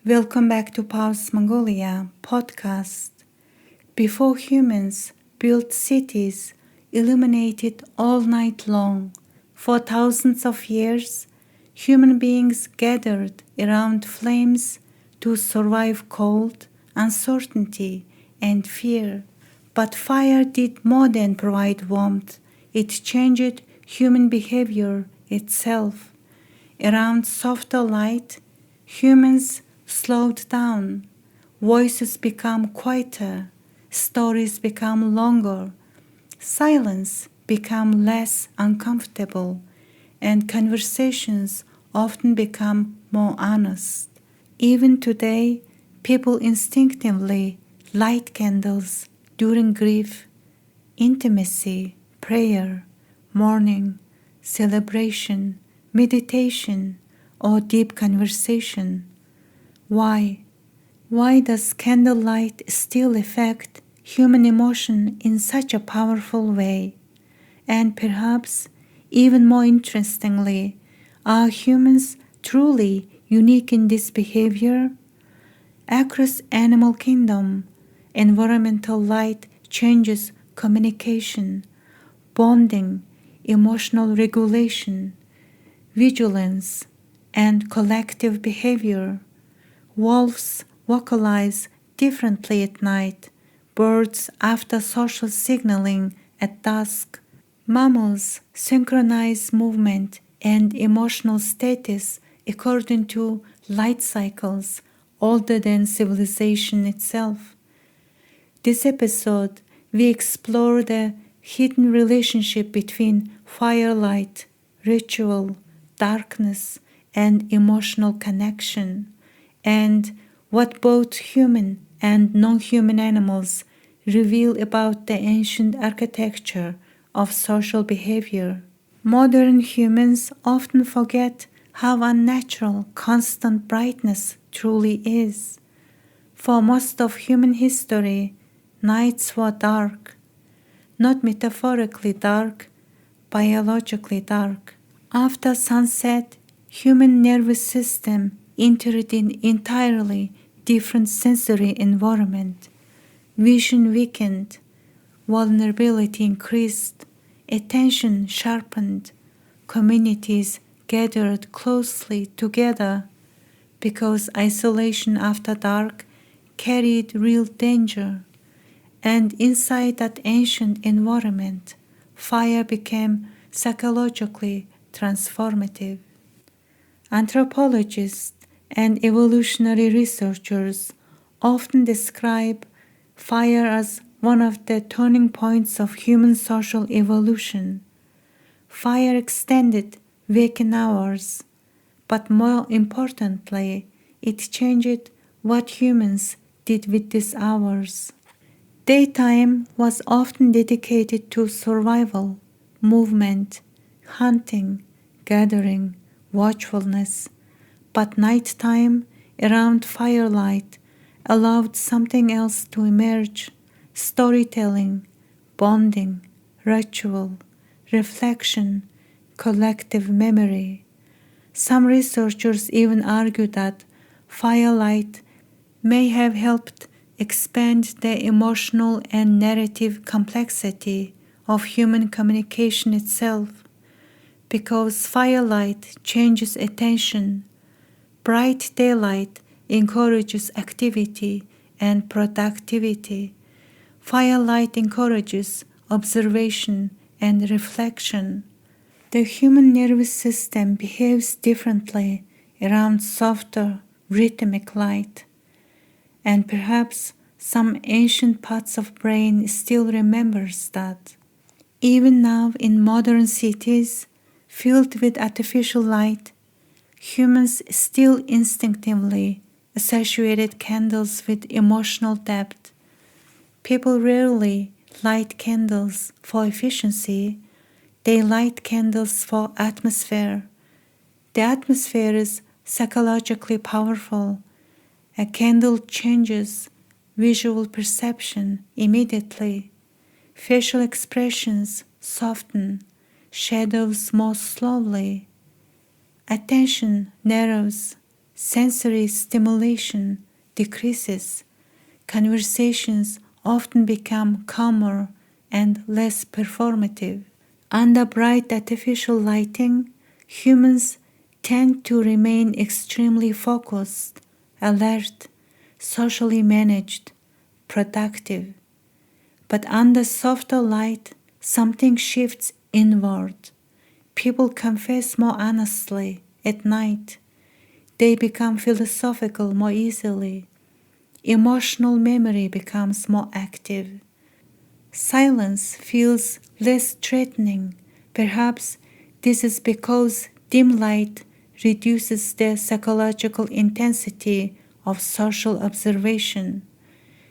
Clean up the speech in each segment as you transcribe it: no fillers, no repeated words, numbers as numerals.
Welcome back to Paws, Mongolia podcast. Before humans built cities illuminated all night long, for thousands of years, human beings gathered around flames to survive cold, uncertainty, and fear. But fire did more than provide warmth, it changed human behavior itself. Around softer light, humans slowed down, voices become quieter, stories become longer, silence become less uncomfortable, and conversations often become more honest. Even today, people instinctively light candles during grief, intimacy, prayer, mourning, celebration, meditation, or deep conversation. Why? Why does candlelight still affect human emotion in such a powerful way? And perhaps, even more interestingly, are humans truly unique in this behavior? Across animal kingdom, environmental light changes communication, bonding, emotional regulation, vigilance, and collective behavior. Wolves vocalize differently at night, birds after social signaling at dusk. Mammals synchronize movement and emotional status according to light cycles older than civilization itself. This episode, we explore the hidden relationship between firelight, ritual, darkness, and emotional connection, and what both human and non-human animals reveal about the ancient architecture of social behavior. Modern humans often forget how unnatural constant brightness truly is. For most of human history, nights were dark, not metaphorically dark, biologically dark. After sunset, human nervous system entered an entirely different sensory environment. Vision weakened, vulnerability increased, attention sharpened, communities gathered closely together because isolation after dark carried real danger. And inside that ancient environment, fire became psychologically transformative. Anthropologists and evolutionary researchers often describe fire as one of the turning points of human social evolution. Fire extended waking hours, but more importantly, it changed what humans did with these hours. Daytime was often dedicated to survival, movement, hunting, gathering, watchfulness, but nighttime, around firelight, allowed something else to emerge: storytelling, bonding, ritual, reflection, collective memory. Some researchers even argue that firelight may have helped expand the emotional and narrative complexity of human communication itself, because firelight changes attention, bright daylight encourages activity and productivity, firelight encourages observation and reflection. The human nervous system behaves differently around softer, rhythmic light, and perhaps some ancient parts of brain still remembers that. Even now in modern cities filled with artificial light, humans still instinctively associated candles with emotional depth. People rarely light candles for efficiency, they light candles for atmosphere. The atmosphere is psychologically powerful. A candle changes visual perception immediately. Facial expressions soften, shadows more slowly. Attention narrows, sensory stimulation decreases. Conversations often become calmer and less performative. Under bright artificial lighting, humans tend to remain extremely focused, alert, socially managed, productive. But under softer light, something shifts inward. People confess more honestly at night. They become philosophical more easily. Emotional memory becomes more active. Silence feels less threatening. Perhaps this is because dim light reduces the psychological intensity of social observation.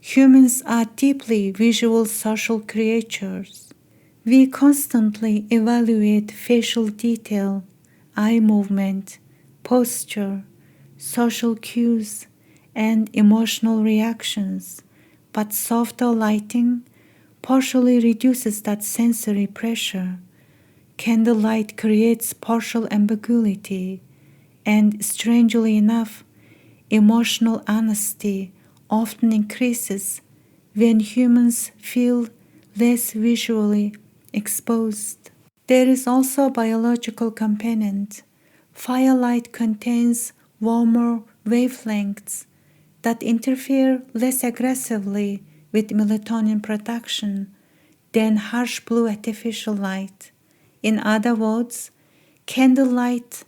Humans are deeply visual social creatures. We constantly evaluate facial detail, eye movement, posture, social cues, and emotional reactions, but softer lighting partially reduces that sensory pressure. Candlelight creates partial ambiguity, and strangely enough, emotional honesty often increases when humans feel less visually exposed. There is also a biological component. Firelight contains warmer wavelengths that interfere less aggressively with melatonin production than harsh blue artificial light. In other words, candlelight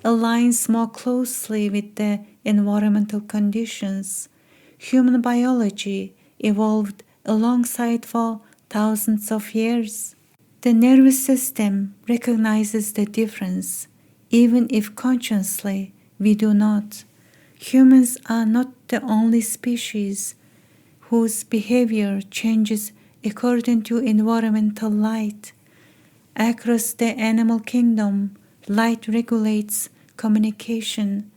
aligns more closely with the environmental conditions human biology evolved alongside for thousands of years. The nervous system recognizes the difference, even if consciously we do not. Humans are not the only species whose behavior changes according to environmental light. Across the animal kingdom, light regulates communication,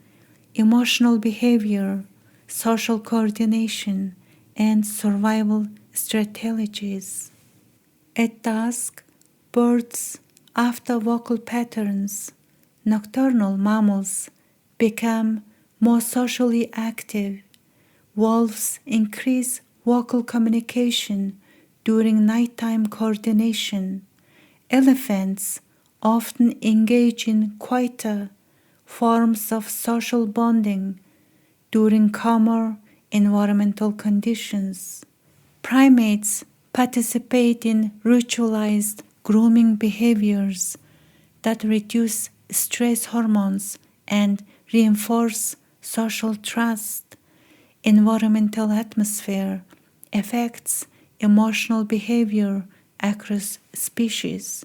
emotional behavior, social coordination, and survival strategies. At dusk, birds, after vocal patterns, nocturnal mammals become more socially active. Wolves increase vocal communication during nighttime coordination. Elephants often engage in quieter forms of social bonding during calmer environmental conditions. Primates participate in ritualized grooming behaviors that reduce stress hormones and reinforce social trust. Environmental atmosphere affects emotional behavior across species.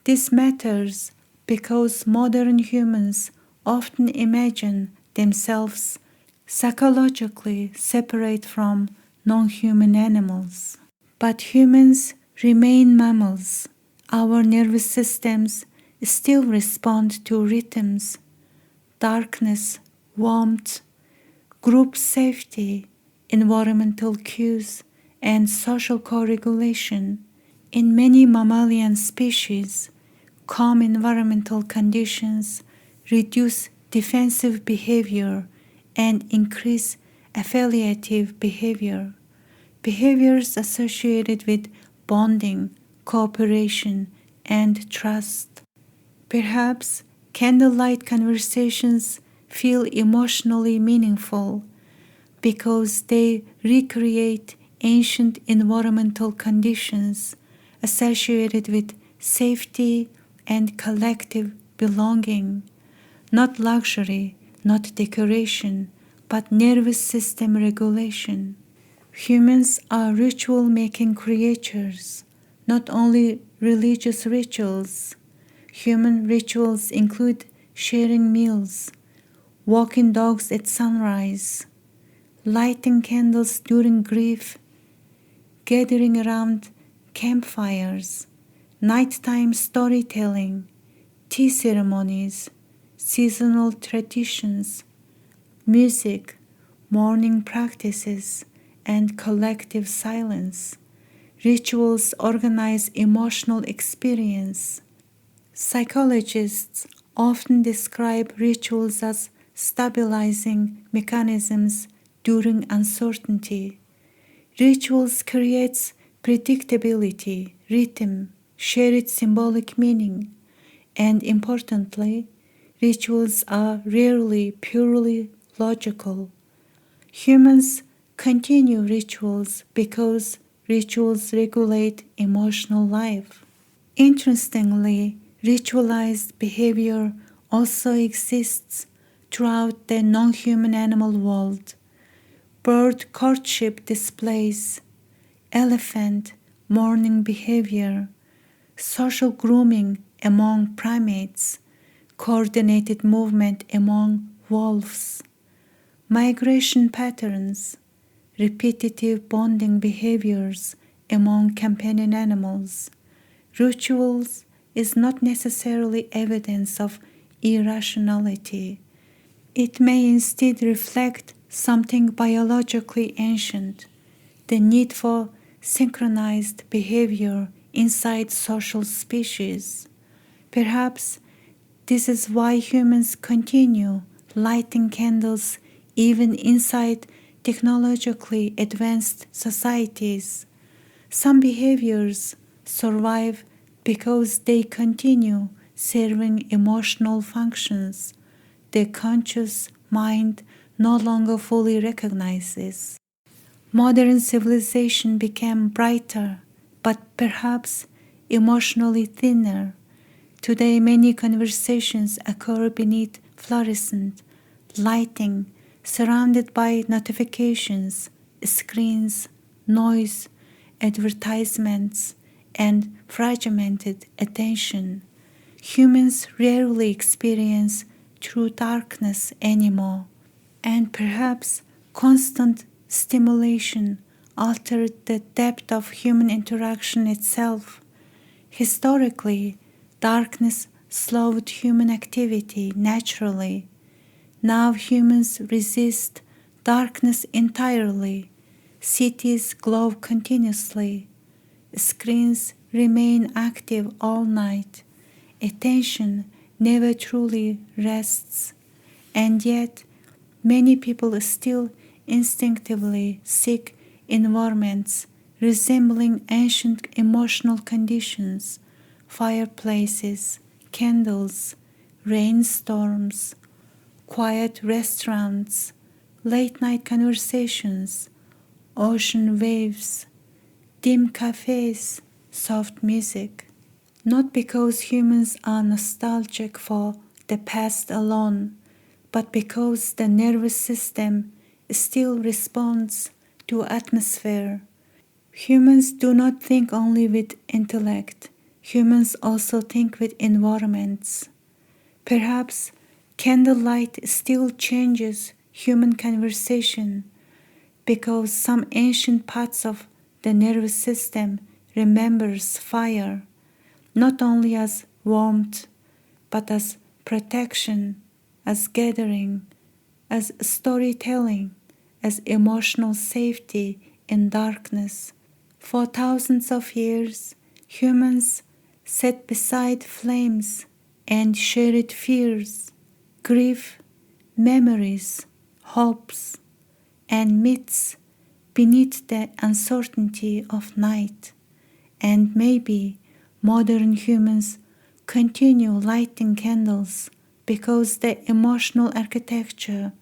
This matters because modern humans often imagine themselves psychologically separate from non-human animals. But humans remain mammals. Our nervous systems still respond to rhythms, darkness, warmth, group safety, environmental cues, and social co-regulation. In many mammalian species, calm environmental conditions reduce defensive behavior and increase affiliative behavior, behaviors associated with bonding, cooperation, and trust. Perhaps candlelight conversations feel emotionally meaningful because they recreate ancient environmental conditions associated with safety and collective belonging, not luxury, not decoration, but nervous system regulation. Humans are ritual making creatures, not only religious rituals. Human rituals include sharing meals, walking dogs at sunrise, lighting candles during grief, gathering around campfires, nighttime storytelling, tea ceremonies, seasonal traditions, music, morning practices, and collective silence. Rituals organize emotional experience. Psychologists often describe rituals as stabilizing mechanisms during uncertainty. Rituals creates predictability, rhythm, shared symbolic meaning, and importantly, rituals are rarely purely logical. Humans continue rituals because rituals regulate emotional life. Interestingly, ritualized behavior also exists throughout the non-human animal world. Bird courtship displays, elephant mourning behavior, social grooming among primates, coordinated movement among wolves, migration patterns, repetitive bonding behaviors among companion animals. Rituals is not necessarily evidence of irrationality. It may instead reflect something biologically ancient, the need for synchronized behavior inside social species. Perhaps this is why humans continue lighting candles even inside technologically advanced societies. Some behaviors survive because they continue serving emotional functions the conscious mind no longer fully recognizes. Modern civilization became brighter, but perhaps emotionally thinner. Today, many conversations occur beneath fluorescent lighting, surrounded by notifications, screens, noise, advertisements, and fragmented attention. Humans rarely experience true darkness anymore, and perhaps constant stimulation altered the depth of human interaction itself. Historically, darkness slowed human activity naturally. Now humans resist darkness entirely. Cities glow continuously. Screens remain active all night. Attention never truly rests. And yet, many people still instinctively seek environments resembling ancient emotional conditions, fireplaces, candles, rainstorms, quiet restaurants, late night conversations, ocean waves, dim cafes, soft music. Not because humans are nostalgic for the past alone, but because the nervous system still responds to atmosphere. Humans do not think only with intellect. Humans also think with environments. Perhaps candlelight still changes human conversation because some ancient parts of the nervous system remembers fire, not only as warmth, but as protection, as gathering, as storytelling, as emotional safety in darkness. For thousands of years, humans sat beside flames and shared fears, grief, memories, hopes, and myths beneath the uncertainty of night. And maybe modern humans continue lighting candles because the emotional architecture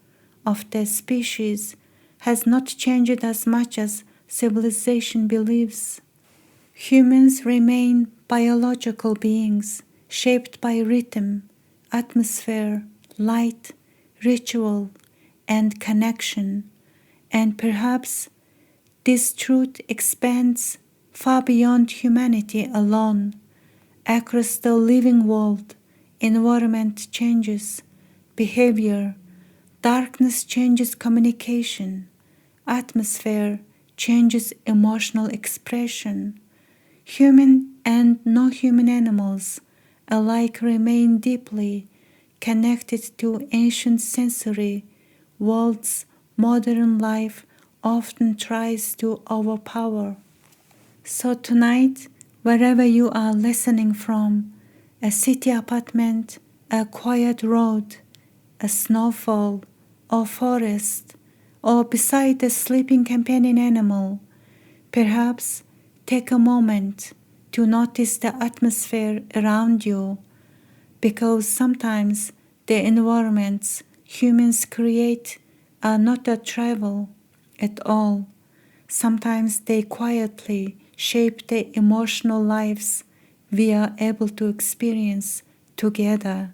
of the species has not changed as much as civilization believes. Humans remain biological beings shaped by rhythm, atmosphere, light, ritual, and connection, and perhaps this truth expands far beyond humanity alone. Across the living world, environment changes behavior, darkness changes communication, atmosphere changes emotional expression. Human and non-human animals alike remain deeply connected to ancient sensory worlds modern life often tries to overpower. So tonight, wherever you are listening from, a city apartment, a quiet road, a snowfall, or forest, or beside a sleeping companion animal. Perhaps take a moment to notice the atmosphere around you, because sometimes the environments humans create are not a travel at all. Sometimes they quietly shape the emotional lives we are able to experience together.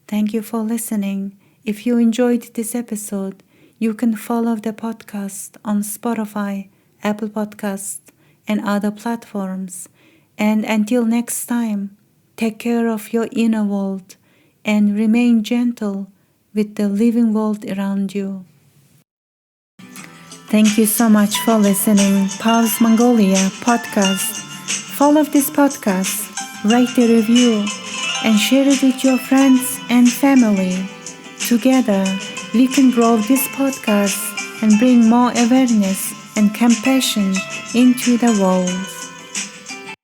Thank you for listening. If you enjoyed this episode, you can follow the podcast on Spotify, Apple Podcasts, and other platforms. And until next time, take care of your inner world and remain gentle with the living world around you. Thank you so much for listening. Paws Mongolia podcast. Follow this podcast, write a review, and share it with your friends and family. Together, we can grow this podcast and bring more awareness and compassion into the world.